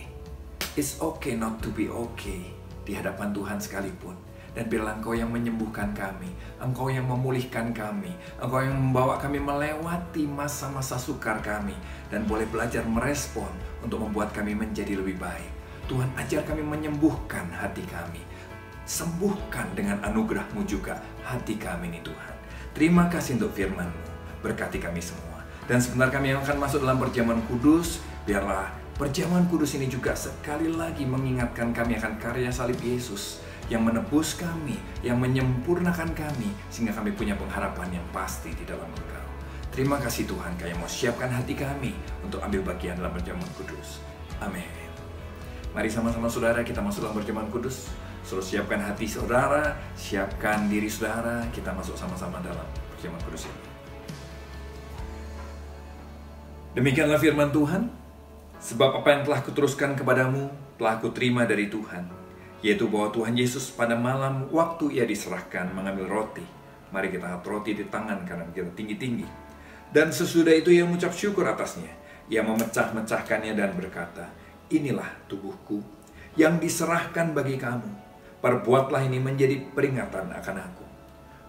S6: It's okay not to be okay di hadapan Tuhan sekalipun. Dan biarlah Engkau yang menyembuhkan kami, Engkau yang memulihkan kami, Engkau yang membawa kami melewati masa-masa sukar kami, dan boleh belajar merespon untuk membuat kami menjadi lebih baik. Tuhan, ajar kami menyembuhkan hati kami. Sembuhkan dengan anugerah-Mu juga hati kami nih Tuhan. Terima kasih untuk firman-Mu. Berkati kami semua. Dan sebentar kami akan masuk dalam perjamuan kudus. Biarlah perjamuan kudus ini juga sekali lagi mengingatkan kami akan karya salib Yesus yang menebus kami, yang menyempurnakan kami, sehingga kami punya pengharapan yang pasti di dalam Engkau. Terima kasih Tuhan, Kau mau siapkan hati kami untuk ambil bagian dalam perjamuan kudus. Amin. Mari sama-sama saudara kita masuk dalam perjamuan kudus. Suruh siapkan hati saudara, siapkan diri saudara, kita masuk sama-sama dalam perjamuan kudus ini. Demikianlah firman Tuhan, sebab apa yang telah kuteruskan kepadamu, telah kuterima dari Tuhan, yaitu bahwa Tuhan Yesus pada malam waktu ia diserahkan mengambil roti. Mari kita angkat roti di tangan kanan kita tinggi-tinggi. Dan sesudah itu ia mengucap syukur atasnya. Ia memecah-mecahkannya dan berkata, inilah tubuhku yang diserahkan bagi kamu. Perbuatlah ini menjadi peringatan akan aku.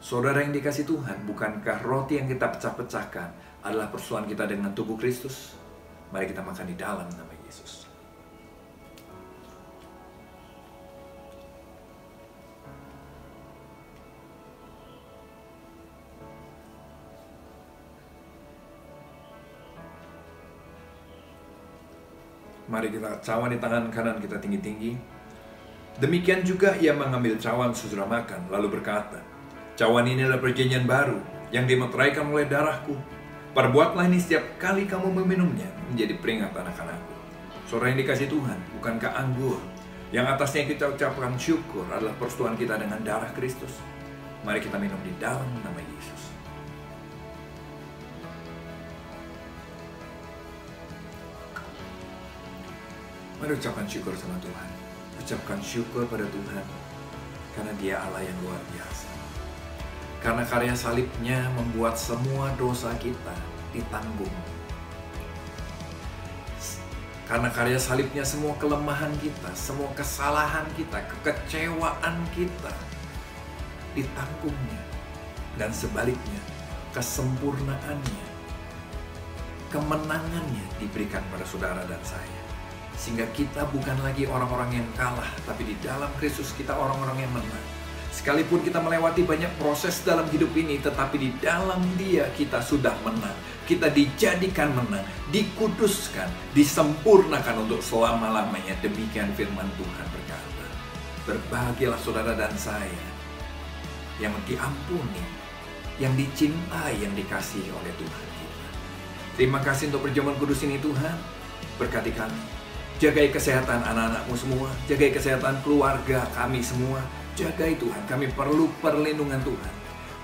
S6: Saudara yang dikasih Tuhan, bukankah roti yang kita pecah-pecahkan adalah persoalan kita dengan tubuh Kristus? Mari kita makan di dalam nama Yesus. Mari kita cawan di tangan kanan kita tinggi-tinggi. Demikian juga ia mengambil cawan sesudah makan, lalu berkata, cawan ini adalah perjanjian baru yang dimeteraikan oleh darahku. Perbuatlah ini setiap kali kamu meminumnya menjadi peringatan akan aku. Saudara yang dikasih Tuhan, bukankah anggur yang atasnya kita ucapkan syukur adalah persetujuan kita dengan darah Kristus? Mari kita minum di dalam nama Yesus. Mari ucapkan syukur sama Tuhan. Ucapkan syukur pada Tuhan karena Dia Allah yang luar biasa. Karena karya salibnya membuat semua dosa kita ditanggung. Karena karya salibnya semua kelemahan kita, semua kesalahan kita, kekecewaan kita ditanggungnya. Dan sebaliknya, kesempurnaannya, kemenangannya diberikan pada saudara dan saya. Sehingga kita bukan lagi orang-orang yang kalah, tapi di dalam Kristus kita orang-orang yang menang. Sekalipun kita melewati banyak proses dalam hidup ini, tetapi di dalam Dia kita sudah menang. Kita dijadikan menang, dikuduskan, disempurnakan untuk selama-lamanya. Demikian firman Tuhan berkata. Berbahagialah saudara dan saya yang diampuni, yang dicintai, yang dikasihi oleh Tuhan kita. Terima kasih untuk perjamuan kudus ini Tuhan. Berkati kami. Jagai kesehatan anak-anakmu semua, jagai kesehatan keluarga kami semua, jagai Tuhan, kami perlu perlindungan Tuhan.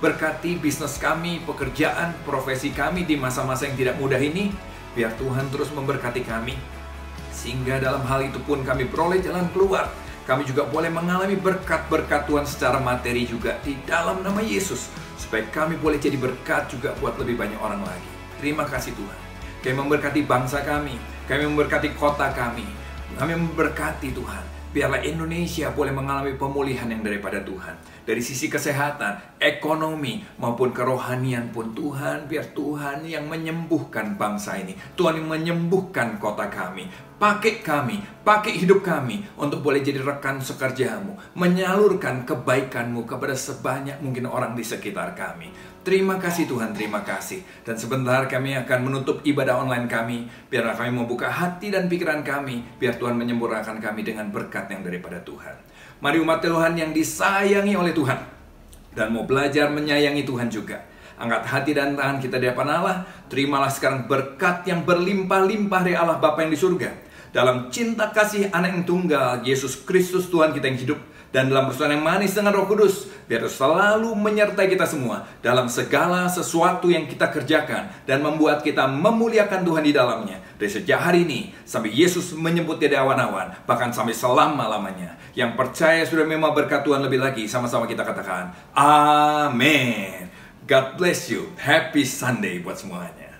S6: Berkati bisnis kami, pekerjaan, profesi kami di masa-masa yang tidak mudah ini, biar Tuhan terus memberkati kami. Sehingga dalam hal itu pun kami peroleh jalan keluar. Kami juga boleh mengalami berkat-berkat Tuhan secara materi juga di dalam nama Yesus. Supaya kami boleh jadi berkat juga buat lebih banyak orang lagi. Terima kasih Tuhan. Kami memberkati bangsa kami. Kami memberkati kota kami. Kami memberkati Tuhan. Biarlah Indonesia boleh mengalami pemulihan yang daripada Tuhan. Dari sisi kesehatan, ekonomi, maupun kerohanian pun Tuhan. Biar Tuhan yang menyembuhkan bangsa ini. Tuhan yang menyembuhkan kota kami. Pakai kami, pakai hidup kami untuk boleh jadi rekan sekerjamu. Menyalurkan kebaikanmu kepada sebanyak mungkin orang di sekitar kami. Terima kasih Tuhan, terima kasih. Dan sebentar kami akan menutup ibadah online kami. Biarlah kami membuka hati dan pikiran kami. Biar Tuhan menyempurnakan kami dengan berkat yang daripada Tuhan. Mari umat Tuhan yang disayangi oleh Tuhan. Dan mau belajar menyayangi Tuhan juga. Angkat hati dan tangan kita di hadapan Allah. Terimalah sekarang berkat yang berlimpah-limpah dari Allah Bapa yang di surga. Dalam cinta kasih anak yang tunggal, Yesus Kristus Tuhan kita yang hidup. Dan dalam persekutuan yang manis dengan Roh Kudus, biar selalu menyertai kita semua dalam segala sesuatu yang kita kerjakan dan membuat kita memuliakan Tuhan di dalamnya. Dari sejak hari ini sampai Yesus menyebut di awan-awan, bahkan sampai selama-lamanya. Yang percaya sudah memang berkat Tuhan lebih lagi, sama-sama kita katakan amin. God bless you. Happy Sunday buat semuanya.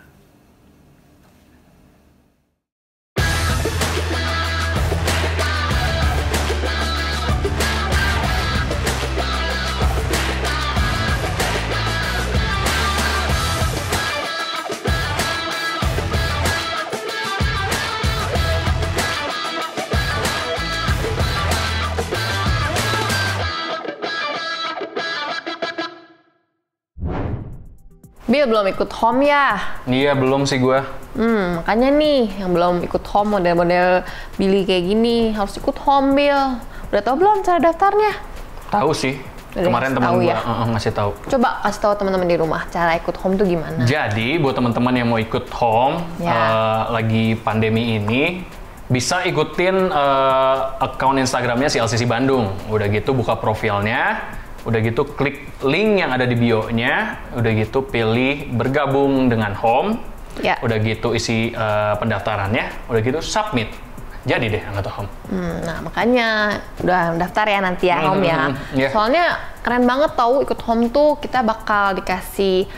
S1: Bill belum ikut home ya?
S2: Iya, belum sih gua.
S1: Makanya nih, yang belum ikut home model-model Billy kayak gini, harus ikut home, Bill. Udah tau belum cara daftarnya?
S2: Tahu sih.
S1: Udah
S2: Kemarin teman
S1: tahu
S2: gua
S1: ya?
S2: ngasih tahu.
S1: Coba kasih tahu teman-teman di rumah, cara ikut home tuh gimana?
S2: Jadi, buat teman-teman yang mau ikut home,
S1: Ya.
S2: lagi pandemi ini, bisa ikutin account Instagramnya CLCC Bandung. Udah gitu buka profilnya, udah gitu klik link yang ada di bio-nya, udah gitu pilih bergabung dengan home,
S1: Ya.
S2: udah gitu isi pendaftarannya, udah gitu submit. jadi deh anggota home.
S1: Nah makanya udah daftar ya nanti ya home ya.
S2: Iya.
S1: Soalnya keren banget tau ikut home tuh kita bakal dikasih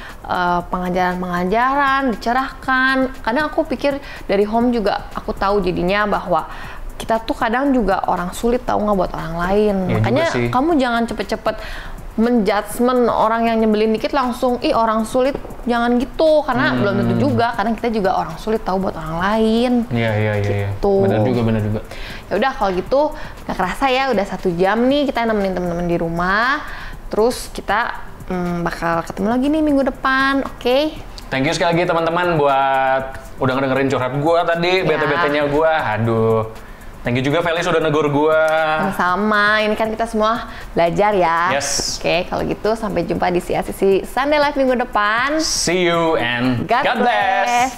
S1: pengajaran-pengajaran, dicerahkan. Kadang aku pikir dari home juga aku tahu jadinya bahwa kita tuh kadang juga orang sulit tahu nggak buat orang lain.
S2: Iya
S1: Makanya
S2: juga sih.
S1: kamu jangan cepet-cepet menjudgment orang yang nyebelin dikit langsung ih orang sulit, jangan gitu karena belum tentu juga, karena kita juga orang sulit tahu buat orang lain.
S2: Iya.
S1: Gitu.
S2: Benar juga.
S1: Ya udah kalau gitu nggak kerasa ya udah 1 jam nih kita nemenin teman-teman di rumah. Terus kita bakal ketemu lagi nih minggu depan, oke?
S2: Thank you sekali lagi teman-teman buat udah ngedengerin curhat gue tadi,
S1: Ya.
S2: bete-betenya gue. Aduh. Thank you juga Feli sudah negur gue.
S1: Sama, ini kan kita semua belajar ya.
S2: Yes.
S1: Oke, kalau gitu sampai jumpa di CLCC Sunday Live minggu depan.
S2: See you and God bless.